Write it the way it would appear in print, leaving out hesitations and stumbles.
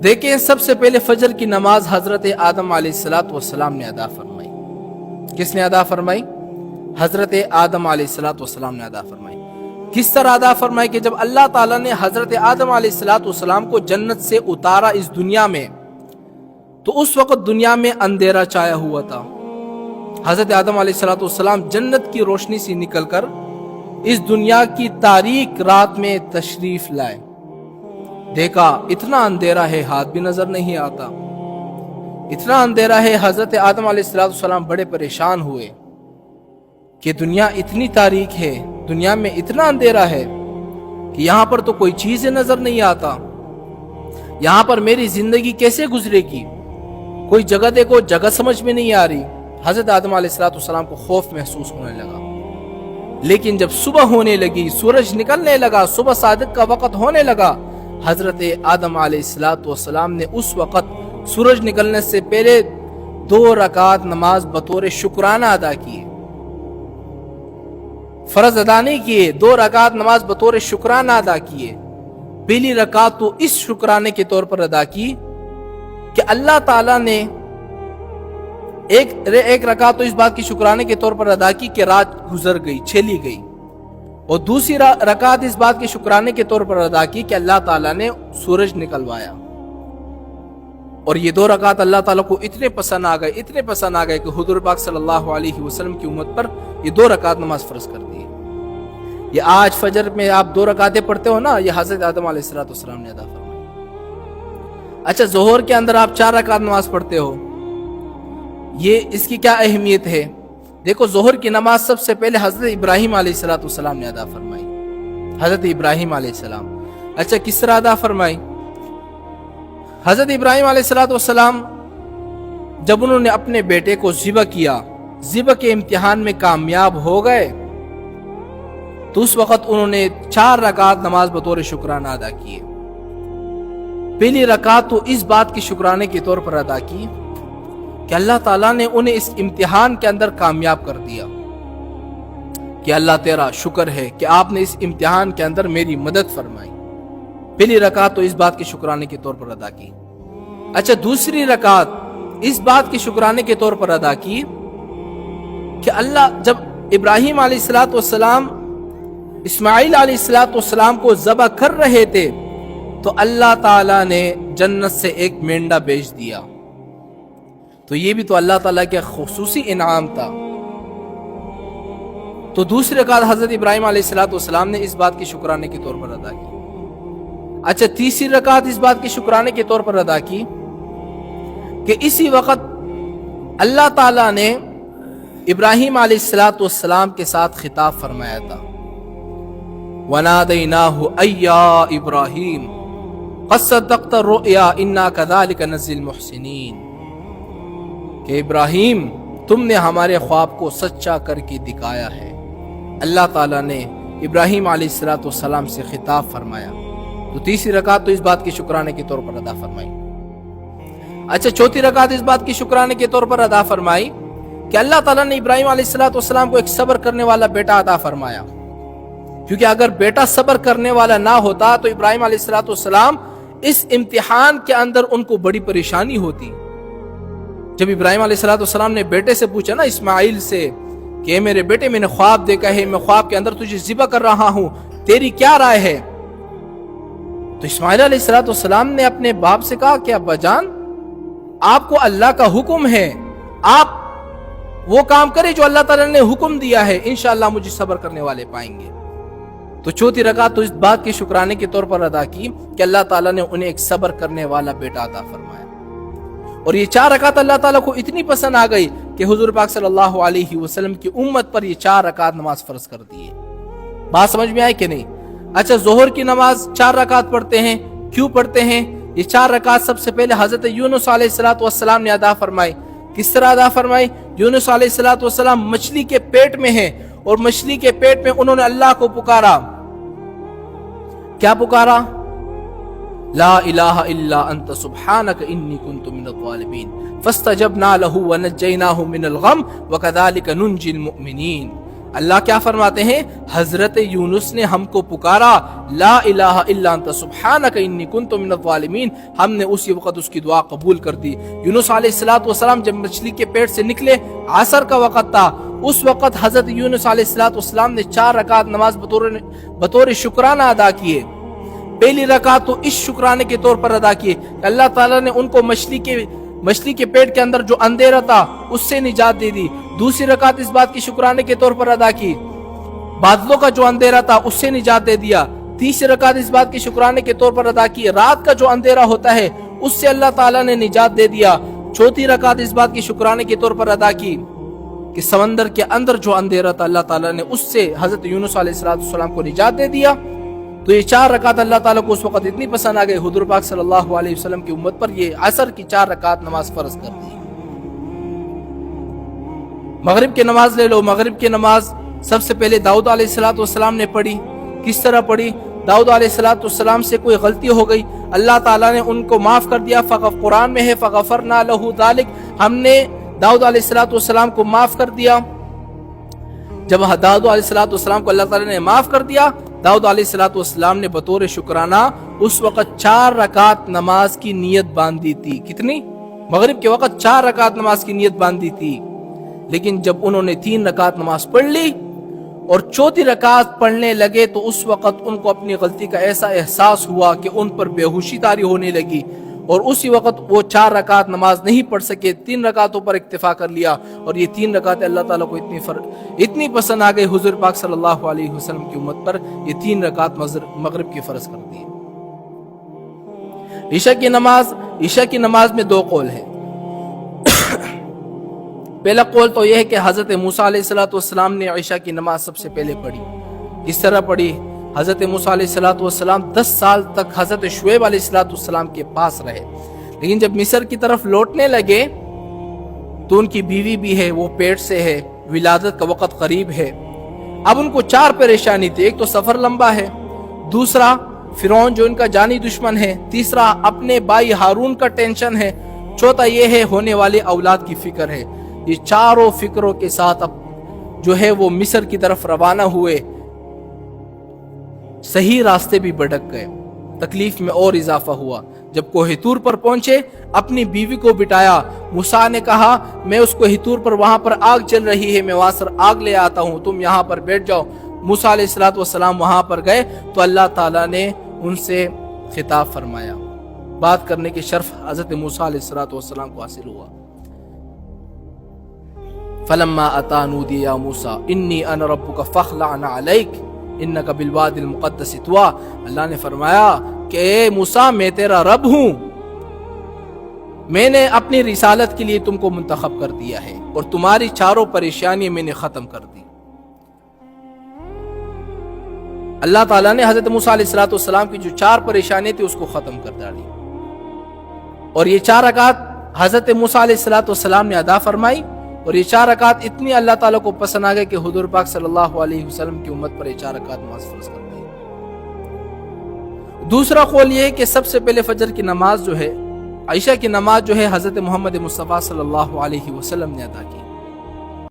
دیکھیں سب سے پہلے فجر کی نماز حضرت آدم علیہ السلام نے ادا فرمائی۔ کس نے ادا فرمائی؟ حضرت آدم علیہ السلام نے ادا فرمائی۔ کس طرح ادا فرمائی کہ جب اللہ تعالیٰ نے حضرت آدم علیہ السلام کو جنت سے اتارا اس دنیا میں، تو اس وقت دنیا میں اندھیرا چھایا ہوا تھا۔ حضرت آدم علیہ السلام جنت کی روشنی سے نکل کر اس دنیا کی تاریک رات میں تشریف لائے۔ دیکھا اتنا اندھیرا ہے، ہاتھ بھی نظر نہیں آتا، اتنا اندھیرا ہے۔ حضرت آدم علیہ السلام بڑے پریشان ہوئے کہ دنیا اتنی تاریک ہے، دنیا میں اتنا اندھیرا ہے کہ یہاں پر تو کوئی چیز نظر نہیں آتا، یہاں پر میری زندگی کیسے گزرے گی؟ کوئی جگہ دیکھو، جگہ سمجھ میں نہیں آ رہی۔ حضرت آدم علیہ السلام کو خوف محسوس ہونے لگا۔ لیکن جب صبح ہونے لگی، سورج نکلنے لگا، صبح صادق کا وقت ہونے لگا، حضرت آدم علیہ السلام نے اس وقت سورج نکلنے سے پہلے 2 رکعت نماز بطور شکرانہ ادا کیے۔ فرض ادا نہیں کیے، 2 رکعت نماز بطور شکرانہ ادا کیے۔ پہلی رکعت تو اس شکرانے کے طور پر ادا کی کہ اللہ تعالیٰ نے ایک رکعت تو اس بات کی شکرانے کے طور پر ادا کی کہ رات گزر گئی، چلی گئی، اور دوسری رکعت اس بات کے شکرانے کے طور پر ادا کی کہ اللہ تعالیٰ نے سورج نکلوایا۔ اور یہ 2 رکعت اللہ تعالیٰ کو اتنے پسند آ گئے کہ حضور پاک صلی اللہ علیہ وسلم کی امت پر یہ 2 رکعت نماز فرض کر دی۔ یہ آج فجر میں آپ 2 رکعتیں پڑھتے ہو نا، یہ حضرت آدم علیہ السلام نے ادا فرمائی۔ اچھا، ظہر کے اندر آپ 4 رکعت نماز پڑھتے ہو، یہ اس کی کیا اہمیت ہے؟ دیکھو، ظہر کی نماز سب سے پہلے حضرت ابراہیم علیہ السلام نے ادا فرمائی۔ حضرت ابراہیم علیہ السلام، اچھا کس طرح ادا فرمائی؟ حضرت ابراہیم علیہ السلام جب انہوں نے اپنے بیٹے کو ذبح کیا، ذبح کے امتحان میں کامیاب ہو گئے، تو اس وقت انہوں نے 4 رکعت نماز بطور شکرانہ ادا کیے۔ پہلی رکعت تو اس بات کی شکرانے کے طور پر ادا کی کہ اللہ تعالیٰ نے انہیں اس امتحان کے اندر کامیاب کر دیا، کہ اللہ تیرا شکر ہے کہ آپ نے اس امتحان کے اندر میری مدد فرمائی۔ پہلی رکعت تو اس بات کے شکرانے کے طور پر ادا کی۔ اچھا، دوسری رکعت اس بات کے شکرانے کے طور پر ادا کی کہ اللہ جب ابراہیم علیہ السلام اسماعیل علیہ السلام کو ذبح کر رہے تھے، تو اللہ تعالیٰ نے جنت سے ایک مینڈا بیچ دیا، تو یہ بھی تو اللہ تعالیٰ کے خصوصی انعام تھا۔ تو دوسری رکعت حضرت ابراہیم علیہ السلام نے اس بات کی شکرانے کے طور پر ادا کی۔ اچھا، تیسری رکعت اس بات کی شکرانے کے طور پر ادا کی کہ اسی وقت اللہ تعالیٰ نے ابراہیم علیہ السلام کے ساتھ خطاب فرمایا تھا، وَنَادَيْنَاهُ أَيَّا إِبْرَاهِيمُ قَدْ صَدَّقْتَ الرُّؤْيَا إِنَّا كَذَلِكَ نَجْزِي الْمُحْسِنِينَ، کہ ابراہیم تم نے ہمارے خواب کو سچا کر کے دکھایا ہے۔ اللہ تعالیٰ نے ابراہیم علیہ السلام سے خطاب فرمایا، تو تیسری رکعت تو اس بات کی شکرانے کے طور پر ادا فرمائی۔ اچھا، چوتھی رکعت اس بات کی شکرانے کے طور پر ادا فرمائی کہ اللہ تعالیٰ نے ابراہیم علیہ السلام کو ایک صبر کرنے والا بیٹا عطا فرمایا، کیونکہ اگر بیٹا صبر کرنے والا نہ ہوتا تو ابراہیم علیہ السلام اس امتحان کے اندر ان کو بڑی پریشانی ہوتی۔ جب ابراہیم علیہ السلام نے بیٹے سے پوچھا نا، اسماعیل سے، کہ اے میرے بیٹے میں نے خواب دیکھا ہے، میں خواب کے اندر تجھے ذبح کر رہا ہوں، تیری کیا رائے ہے؟ تو اسماعیل علیہ السلام نے اپنے باپ سے کہا کہ ابا جان، آپ کو اللہ کا حکم ہے، آپ وہ کام کریں جو اللہ تعالیٰ نے حکم دیا ہے، انشاءاللہ مجھے صبر کرنے والے پائیں گے۔ تو چوتھی رکعت تو اس بات کے شکرانے کے طور پر ادا کی کہ اللہ تعالیٰ نے انہیں ایک صبر کرنے والا بیٹا عطا فرمایا۔ اور یہ 4 رکعت اللہ تعالیٰ کو اتنی پسند آ گئی کہ حضور پاک صلی اللہ علیہ وسلم کی امت پر یہ 4 رکعت نماز فرض کر دیے۔ بات سمجھ میں آئی کہ نہیں؟ اچھا، ظہر کی نماز 4 رکعت پڑھتے ہیں، کیوں پڑھتے ہیں؟ یہ 4 رکعت سب سے پہلے حضرت یونس علیہ السلام نے ادا فرمائی۔ کس طرح ادا فرمائی؟ یونس علیہ السلام مچھلی کے پیٹ میں ہیں، اور مچھلی کے پیٹ میں انہوں نے اللہ کو پکارا۔ کیا پکارا؟ لا الہ الا انت سبحانک انی کنت من الظالمین فاستجبنا له ونجیناہ من الغم وکذالک ننجی المؤمنین۔ اللہ کیا فرماتے ہیں؟ حضرت یونس نے ہم کو پکارا، لا الہ الا انت سبحانک انی کنت من الظالمین، ہم نے اسی وقت اس کی دعا قبول کر دی۔ یونس علیہ السلام جب مچھلی کے پیٹ سے نکلے، عصر کا وقت تھا، اس وقت حضرت یونس علیہ السلام نے 4 رکعت نماز بطور شکرانہ ادا کیے۔ پہلی رکعت تو اس شکرانے کے طور پر ادا کیے کہ اللہ تعالیٰ نے ان کو مچھلی کے پیٹ کے اندر جو اندھیرا تھا اس سے نجات دے دی۔ دوسری رکعت اس بات کی شکرانے کے طور پر ادا کی، بادلوں کا جو اندھیرا تھا اس سے نجات دے دیا۔ تیسری رکعت اس بات کی شکرانے کے طور پر ادا کی، رات کا جو اندھیرا ہوتا ہے اس سے اللہ تعالیٰ نے نجات دے دیا۔ چوتھی رکعت اس بات کی شکرانے کے طور پر ادا کی کہ سمندر کے اندر جو اندھیرا تھا اللہ تعالیٰ نے اس سے حضرت یونس علیہ السلام کو نجات دے دیا۔ تو یہ 4 رکعت اللہ تعالیٰ کو اس وقت اتنی پسند آ گئی، حضور پاک صلی اللہ علیہ وسلم کی امت پر یہ عصر کی 4 رکعت نماز فرض کر دی۔ مغرب کی نماز لے لو، مغرب کی نماز سب سے پہلے داؤد علیہ السلام نے پڑھی۔ کس طرح پڑھی؟ داؤد علیہ السلام سے کوئی غلطی ہو گئی، اللہ تعالیٰ نے ان کو معاف کر دیا۔ قرآن میں ہے فغفرنا لہ ذالک، ہم نے داؤد علیہ السلام کو معاف کر دیا۔ جب داؤد علیہ السلام کو اللہ تعالیٰ نے معاف کر دیا، داؤد علیہ السلام نے بطور شکرانہ اس وقت 4 رکعت نماز کی نیت باندھی تھی۔ کتنی؟ مغرب کے وقت 4 رکعت نماز کی نیت باندھی تھی، لیکن جب انہوں نے 3 رکعت نماز پڑھ لی اور 4تھی رکعت پڑھنے لگے تو اس وقت ان کو اپنی غلطی کا ایسا احساس ہوا کہ ان پر بے ہوشی طاری ہونے لگی، اور اسی وقت وہ 4 رکعت نماز نہیں پڑھ سکے، 3 رکعتوں پر اکتفا کر لیا، اور یہ 3 رکعتیں اللہ تعالیٰ کو اتنی پسند آ گئی حضور پاک صلی اللہ علیہ وسلم کی امت پر، یہ 3 رکعت مغرب کی فرض کر دی۔ عشاء کی نماز میں 2 قول ہیں۔ پہلا قول تو یہ ہے کہ حضرت موسیٰ علیہ السلام نے عشاء کی نماز سب سے پہلے پڑھی۔ کس طرح پڑھی؟ حضرت موسیٰ علیہ السلام 10 سال تک حضرت شعیب علیہ السلام کے پاس رہے، لیکن جب مصر کی طرف لوٹنے لگے تو ان کی بیوی بھی ہے، وہ پیٹ سے ہے، ولادت کا وقت قریب ہے۔ اب ان کو 4 پریشانی تھی، ایک تو سفر لمبا ہے، دوسرا فرعون جو ان کا جانی دشمن ہے، تیسرا اپنے بھائی ہارون کا ٹینشن ہے، چوتھا یہ ہے ہونے والے اولاد کی فکر ہے۔ یہ چاروں فکروں کے ساتھ اب جو ہے وہ مصر کی طرف روانہ ہوئے، صحیح راستے بھی بھٹک گئے، تکلیف میں اور اضافہ ہوا۔ جب کوہ طور پر پہنچے اپنی بیوی کو بٹایا، موسیٰ نے کہا میں اس کوہ طور پر، وہاں پر آگ چل رہی ہے، میں وہاں سے آگ لے آتا ہوں، تم یہاں پر بیٹھ جاؤ۔ موسیٰ علیہ السلام وہاں پر گئے تو اللہ تعالیٰ نے ان سے خطاب فرمایا، بات کرنے کے شرف حضرت موسیٰ علیہ السلام کو حاصل ہوا۔ فلما اتا نودی یا موسیٰ انی انا ربک فاخلع نعلیک انک بالوادی المقدس طویٰ، اللہ نے فرمایا کہ اے موسیٰ میں تیرا رب ہوں، میں نے اپنی رسالت کے لیے تم کو منتخب کر دیا ہے اور تمہاری 4 پریشانیاں میں نے ختم کر دی۔ اللہ تعالیٰ نے حضرت موسیٰ علیہ السلام کی جو 4 پریشانیاں تھی اس کو ختم کر ڈالی، اور یہ 4 رکعت حضرت موسیٰ علیہ السلام نے ادا فرمائی، اور یہ 4 رکعت اتنی اللہ تعالیٰ کو پسند آ گئے کہ حضور پاک صلی اللہ علیہ وسلم کی امت پر یہ 4 رکعت نماز فرض کر دی۔ دوسرا قول یہ ہے کہ سب سے پہلے فجر کی نماز جو ہے، عشاء کی نماز جو ہے، حضرت محمد مصطفیٰ صلی اللہ علیہ وسلم نے ادا کی۔